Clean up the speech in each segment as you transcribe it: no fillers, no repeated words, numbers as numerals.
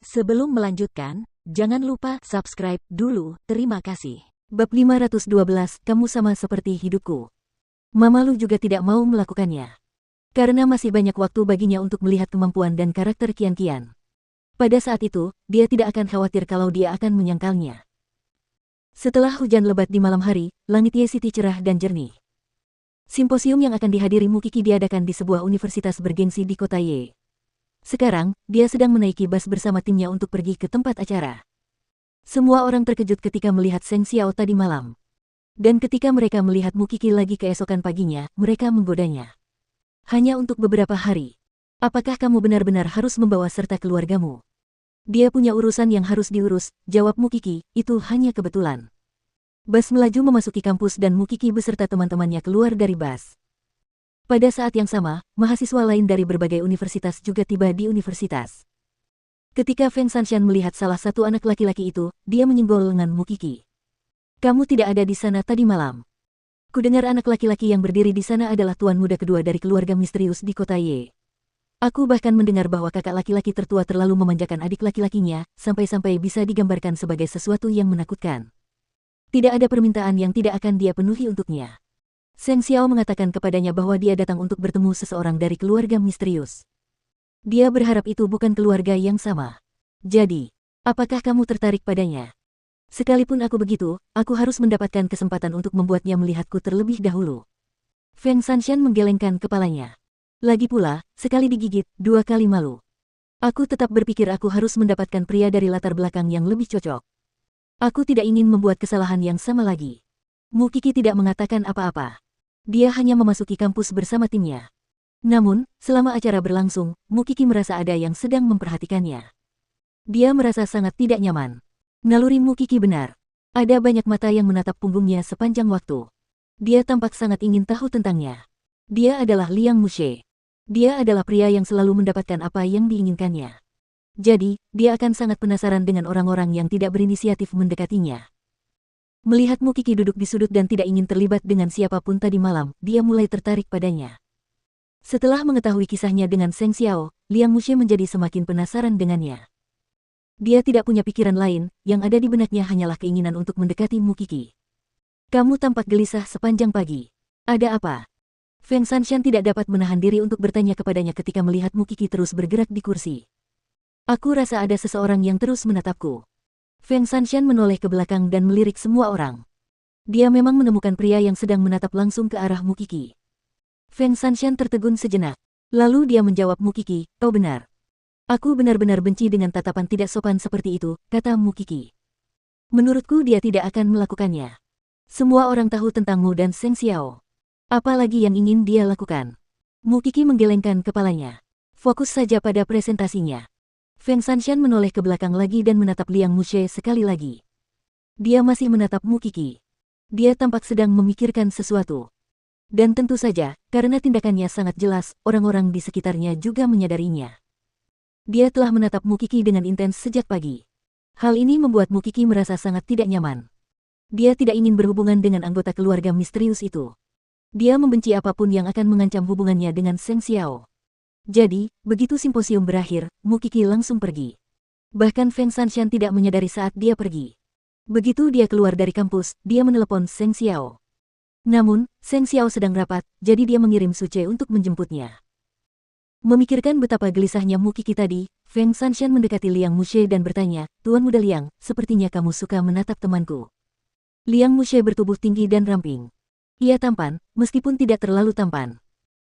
Sebelum melanjutkan, jangan lupa subscribe dulu, terima kasih. Bab 512, kamu sama seperti hidupku. Mama Lu juga tidak mau melakukannya. Karena masih banyak waktu baginya untuk melihat kemampuan dan karakter Qian. Pada saat itu, dia tidak akan khawatir kalau dia akan menyangkalnya. Setelah hujan lebat di malam hari, langit Ye City cerah dan jernih. Simposium yang akan dihadiri Mukiki diadakan di sebuah universitas bergengsi di kota Ye. Sekarang, dia sedang menaiki bus bersama timnya untuk pergi ke tempat acara. Semua orang terkejut ketika melihat Seng Xiao tadi malam. Dan ketika mereka melihat Mukiki lagi keesokan paginya, mereka menggodanya. Hanya untuk beberapa hari. Apakah kamu benar-benar harus membawa serta keluargamu? Dia punya urusan yang harus diurus, jawab Mukiki, itu hanya kebetulan. Bus melaju memasuki kampus dan Mukiki beserta teman-temannya keluar dari bus. Pada saat yang sama, mahasiswa lain dari berbagai universitas juga tiba di universitas. Ketika Feng Shanshan melihat salah satu anak laki-laki itu, dia menyenggol lengan Mukiki. Kamu tidak ada di sana tadi malam. Kudengar anak laki-laki yang berdiri di sana adalah tuan muda kedua dari keluarga misterius di kota Ye. Aku bahkan mendengar bahwa kakak laki-laki tertua terlalu memanjakan adik laki-lakinya, sampai-sampai bisa digambarkan sebagai sesuatu yang menakutkan. Tidak ada permintaan yang tidak akan dia penuhi untuknya. Seng Xiao mengatakan kepadanya bahwa dia datang untuk bertemu seseorang dari keluarga misterius. Dia berharap itu bukan keluarga yang sama. Jadi, apakah kamu tertarik padanya? Sekalipun aku begitu, aku harus mendapatkan kesempatan untuk membuatnya melihatku terlebih dahulu. Feng Shanshan menggelengkan kepalanya. Lagi pula, sekali digigit, dua kali malu. Aku tetap berpikir aku harus mendapatkan pria dari latar belakang yang lebih cocok. Aku tidak ingin membuat kesalahan yang sama lagi. Mukiki tidak mengatakan apa-apa. Dia hanya memasuki kampus bersama timnya. Namun, selama acara berlangsung, Mukiki merasa ada yang sedang memperhatikannya. Dia merasa sangat tidak nyaman. Naluri Mukiki benar. Ada banyak mata yang menatap punggungnya sepanjang waktu. Dia tampak sangat ingin tahu tentangnya. Dia adalah Liang Mushe. Dia adalah pria yang selalu mendapatkan apa yang diinginkannya. Jadi, dia akan sangat penasaran dengan orang-orang yang tidak berinisiatif mendekatinya. Melihat Mukiki duduk di sudut dan tidak ingin terlibat dengan siapapun tadi malam, dia mulai tertarik padanya. Setelah mengetahui kisahnya dengan Seng Xiao, Liang Mushe menjadi semakin penasaran dengannya. Dia tidak punya pikiran lain, yang ada di benaknya hanyalah keinginan untuk mendekati Mukiki. Kamu tampak gelisah sepanjang pagi. Ada apa? Feng Shanshan tidak dapat menahan diri untuk bertanya kepadanya ketika melihat Mukiki terus bergerak di kursi. Aku rasa ada seseorang yang terus menatapku. Feng Shanshan menoleh ke belakang dan melirik semua orang. Dia memang menemukan pria yang sedang menatap langsung ke arah Mukiki. Feng Shanshan tertegun sejenak. Lalu dia menjawab Mukiki, kau benar. Aku benar-benar benci dengan tatapan tidak sopan seperti itu, kata Mukiki. Menurutku dia tidak akan melakukannya. Semua orang tahu tentangmu dan Seng Xiao. Apalagi yang ingin dia lakukan? Mukiki menggelengkan kepalanya. Fokus saja pada presentasinya. Feng Shanshan menoleh ke belakang lagi dan menatap Liang Mushe sekali lagi. Dia masih menatap Mukiki. Dia tampak sedang memikirkan sesuatu. Dan tentu saja, karena tindakannya sangat jelas, orang-orang di sekitarnya juga menyadarinya. Dia telah menatap Mukiki dengan intens sejak pagi. Hal ini membuat Mukiki merasa sangat tidak nyaman. Dia tidak ingin berhubungan dengan anggota keluarga misterius itu. Dia membenci apapun yang akan mengancam hubungannya dengan Seng Xiao. Jadi, begitu simposium berakhir, Mukiki langsung pergi. Bahkan Feng Shanshan tidak menyadari saat dia pergi. Begitu dia keluar dari kampus, dia menelepon Seng Xiao. Namun, Seng Xiao sedang rapat, jadi dia mengirim Suce untuk menjemputnya. Memikirkan betapa gelisahnya Mukiki tadi, Feng Shanshan mendekati Liang Mushe dan bertanya, Tuan Muda Liang, sepertinya kamu suka menatap temanku. Liang Mushe bertubuh tinggi dan ramping. Ia tampan, meskipun tidak terlalu tampan.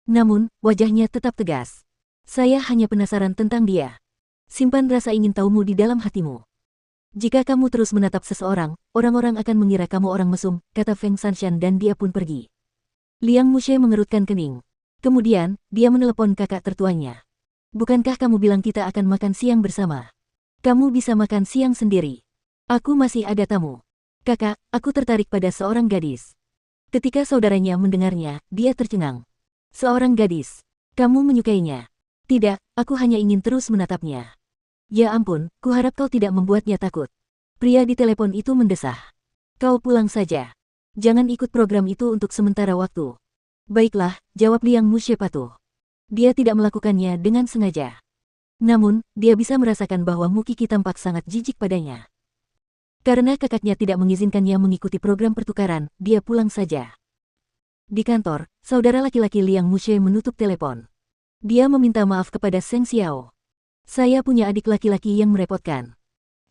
Namun, wajahnya tetap tegas. Saya hanya penasaran tentang dia. Simpan rasa ingin tahumu di dalam hatimu. Jika kamu terus menatap seseorang, orang-orang akan mengira kamu orang mesum, kata Feng Shanshan dan dia pun pergi. Liang Mushe mengerutkan kening. Kemudian, dia menelepon kakak tertuanya. Bukankah kamu bilang kita akan makan siang bersama? Kamu bisa makan siang sendiri. Aku masih ada tamu. Kakak, aku tertarik pada seorang gadis. Ketika saudaranya mendengarnya, dia tercengang. Seorang gadis. Kamu menyukainya? Tidak, aku hanya ingin terus menatapnya. Ya ampun, kuharap kau tidak membuatnya takut. Pria di telepon itu mendesah. Kau pulang saja. Jangan ikut program itu untuk sementara waktu. Baiklah, jawab Liang Mushe patuh. Dia tidak melakukannya dengan sengaja. Namun, dia bisa merasakan bahwa Mu Qi tampak sangat jijik padanya. Karena kakaknya tidak mengizinkannya mengikuti program pertukaran, dia pulang saja. Di kantor, saudara laki-laki Liang Mushe menutup telepon. Dia meminta maaf kepada Seng Xiao. Saya punya adik laki-laki yang merepotkan.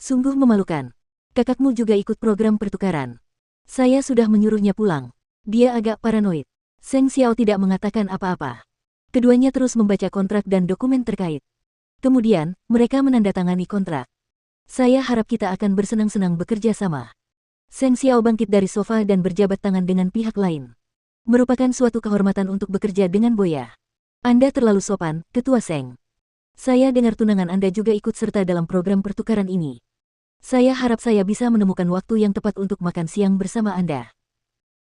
Sungguh memalukan. Kakakmu juga ikut program pertukaran. Saya sudah menyuruhnya pulang. Dia agak paranoid. Seng Xiao tidak mengatakan apa-apa. Keduanya terus membaca kontrak dan dokumen terkait. Kemudian, mereka menandatangani kontrak. Saya harap kita akan bersenang-senang bekerja sama. Seng Xiao bangkit dari sofa dan berjabat tangan dengan pihak lain. Merupakan suatu kehormatan untuk bekerja dengan Boya. Anda terlalu sopan, Ketua Seng. Saya dengar tunangan Anda juga ikut serta dalam program pertukaran ini. Saya harap saya bisa menemukan waktu yang tepat untuk makan siang bersama Anda.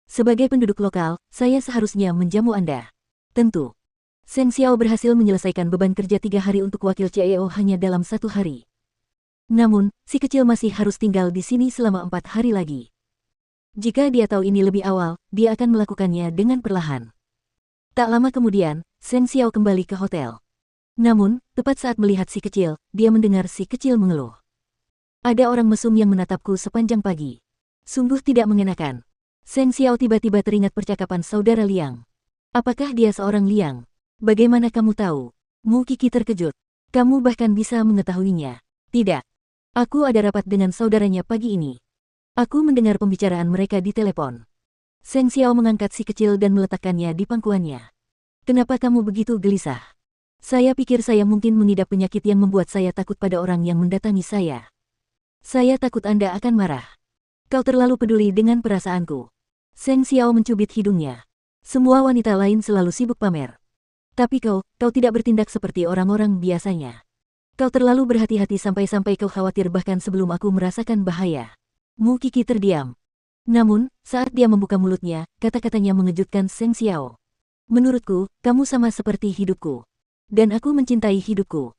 Sebagai penduduk lokal, saya seharusnya menjamu Anda. Tentu. Seng Xiao berhasil menyelesaikan beban kerja 3 hari untuk wakil CEO hanya dalam 1 hari. Namun, si kecil masih harus tinggal di sini selama 4 hari lagi. Jika dia tahu ini lebih awal, dia akan melakukannya dengan perlahan. Tak lama kemudian, Seng Xiao kembali ke hotel. Namun, tepat saat melihat si kecil, dia mendengar si kecil mengeluh. Ada orang mesum yang menatapku sepanjang pagi. Sungguh tidak mengenakan. Seng Xiao tiba-tiba teringat percakapan saudara Liang. Apakah dia seorang Liang? Bagaimana kamu tahu? Mu Qi terkejut. Kamu bahkan bisa mengetahuinya. Tidak. Aku ada rapat dengan saudaranya pagi ini. Aku mendengar pembicaraan mereka di telepon. Seng Xiao mengangkat si kecil dan meletakkannya di pangkuannya. Kenapa kamu begitu gelisah? Saya pikir saya mungkin mengidap penyakit yang membuat saya takut pada orang yang mendatangi saya. Saya takut Anda akan marah. Kau terlalu peduli dengan perasaanku. Seng Xiao mencubit hidungnya. Semua wanita lain selalu sibuk pamer. Tapi kau tidak bertindak seperti orang-orang biasanya. Kau terlalu berhati-hati sampai-sampai kau khawatir bahkan sebelum aku merasakan bahaya. Mu Qi terdiam. Namun, saat dia membuka mulutnya, kata-katanya mengejutkan Seng Xiao. Menurutku, kamu sama seperti hidupku. Dan aku mencintai hidupku.